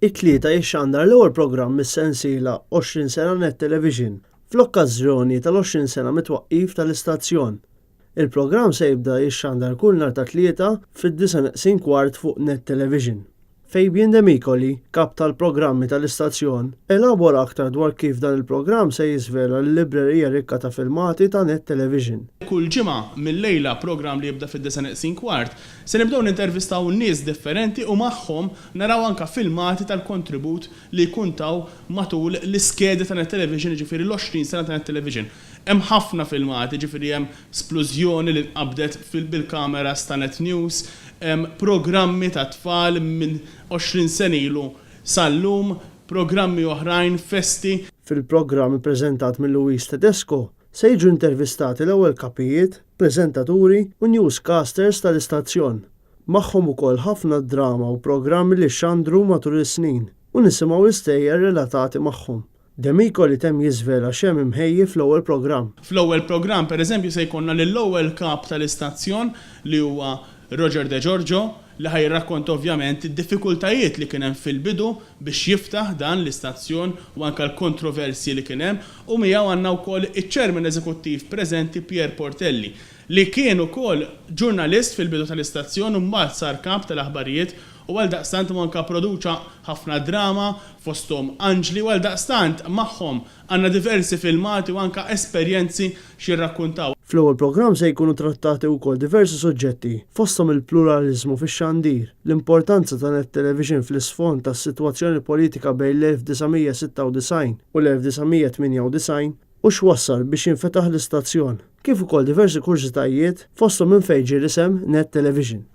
It-tlieta jixxandar l-ewwel programm mis-sensiela 20 sena Net Television fl-okkażjoni tal-20 sena mit-twaqqif tal-istazzjon. Il-programm se jibda jixxandar kull nhar ta' tlieta fid-9:15 fuq Net Television. Fabian De Micoli, kap tal-programmi tal-istazzjon, elabora aktar dwar kif dan il-programm se jiżvela l-librerija rikka ta' filmati ta' Net Television. Kull ġimgħa mill-lejla programm li jibda fid-9:15 se nibdew nintervistaw nies differenti u magħhom naraw anke filmati tal-kontribut li jkun taw matul l-iskedi ta' Net Television, ġifieri l-20 sena ta' Net Television. Hemm ħafna filmati, ġifieri hemm splużjoni li nqabdet bil-kameras ta' Net News, programmi ta' tfal minn 20 sena ilu sal-lum, programmi oħrajn, festi. Fil-programm ippreżentat minn Luis Tedesco se jiġu intervistati l-ewwel kapijiet, preżentaturi u newscasters tal-istazzjon. Magħhom ukoll ħafna drama u programmi li xandru matul is-snin u nisimgħu l-istejjer relatati magħhom. De Micoli temm jiżvela x'hemm imħejji fl-ewwel programm. Fl-ewwel programm pereżempju se jkollna lill-ewwel kap tal-istazzjon li huwa Roger De Giorgio li ħajrakkont ovvjament id-diffikultajiet li kien hemm fil-bidu biex jiftaħ dan l-istazzjon u anke l-kontroversji li kien hemm u miegħu għandna wkoll iċ-Chairman Eżekuttiv preżenti Pier Portelli li kien ukoll ġurnalist fil-bidu tal-istazzjon u mbagħad sar kap tal-aħbarijiet u għaldaqstant anke produċa ħafna drama fosthom Anġli u għaldaqstant magħhom għandna diversi filmati u anke esperjenzi x'jirrakkuntaw. Fl-ewwel programm se jkunu trattati wkoll diversi suġġetti fosthom il-pluralizmu fix-xandir, l-importanza ta' Net Television fl-isfond tas-sitwazzjoni politika bejn l-1996 u l-1998 u x'wassal biex jinfetaħ l-istazzjon, kif ukoll diversi kurżitajiet fosthom minn fejn ġie l-isem Net Television.